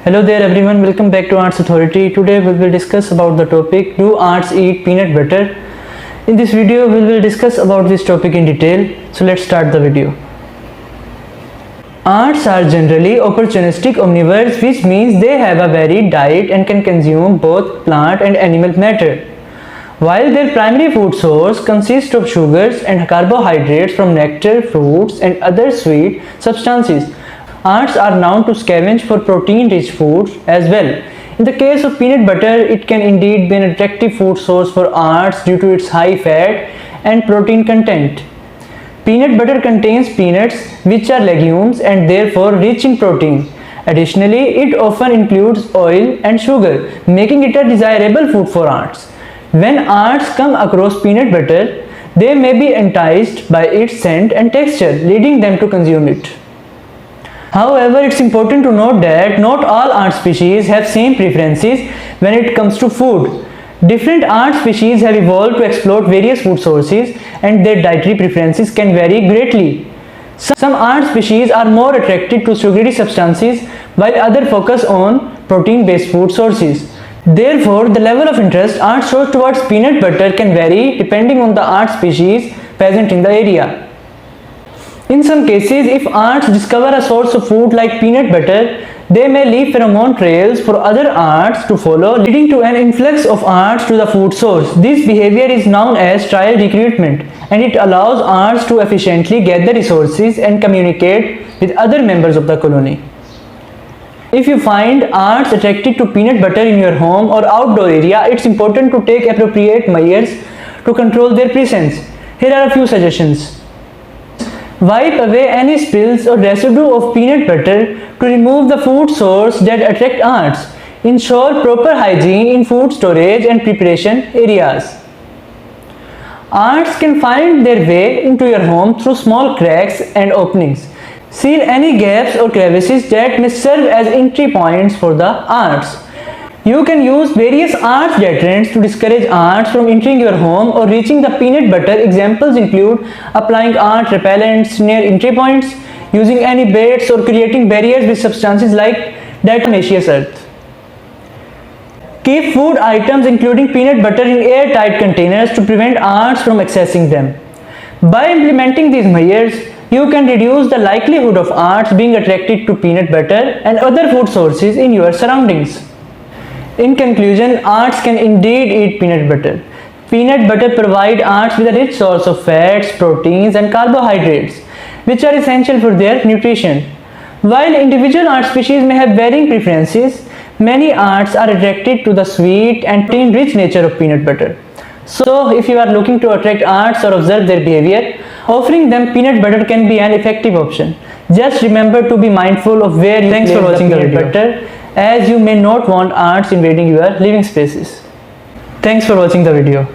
Hello there everyone, welcome back to Ants Authority. Today we will discuss about the topic, do ants eat peanut butter? In this video we will discuss about this topic in detail. So let's start the video. Ants are generally opportunistic omnivores, which means they have a varied diet and can consume both plant and animal matter. While their primary food source consists of sugars and carbohydrates from nectar, fruits and other sweet substances, ants are known to scavenge for protein-rich foods as well. In the case of peanut butter, it can indeed be an attractive food source for ants due to its high fat and protein content. Peanut butter contains peanuts, which are legumes and therefore rich in protein. Additionally, it often includes oil and sugar, making it a desirable food for ants. When ants come across peanut butter, they may be enticed by its scent and texture, leading them to consume it. However, it's important to note that not all ant species have same preferences when it comes to food. Different ant species have evolved to exploit various food sources and their dietary preferences can vary greatly. Some ant species are more attracted to sugary substances while others focus on protein-based food sources. Therefore, the level of interest ants show towards peanut butter can vary depending on the ant species present in the area. In some cases, if ants discover a source of food like peanut butter, they may leave pheromone trails for other ants to follow, leading to an influx of ants to the food source. This behavior is known as trial recruitment, and it allows ants to efficiently gather resources and communicate with other members of the colony. If you find ants attracted to peanut butter in your home or outdoor area, it's important to take appropriate measures to control their presence. Here are a few suggestions. Wipe away any spills or residue of peanut butter to remove the food source that attract ants. Ensure proper hygiene in food storage and preparation areas. Ants can find their way into your home through small cracks and openings. Seal any gaps or crevices that may serve as entry points for the ants. You can use various ant deterrents to discourage ants from entering your home or reaching the peanut butter. Examples include applying ant repellents near entry points, using any baits, or creating barriers with substances like diatomaceous earth. Keep food items including peanut butter in airtight containers to prevent ants from accessing them. By implementing these measures, you can reduce the likelihood of ants being attracted to peanut butter and other food sources in your surroundings. In conclusion, ants can indeed eat peanut butter. Peanut butter provides ants with a rich source of fats, proteins and carbohydrates, which are essential for their nutrition. While individual ant species may have varying preferences, many ants are attracted to the sweet and protein-rich nature of peanut butter. So, if you are looking to attract ants or observe their behavior, offering them peanut butter can be an effective option. Just remember to be mindful of where you place the peanut butter, as you may not want ants invading your living spaces. Thanks for watching the video.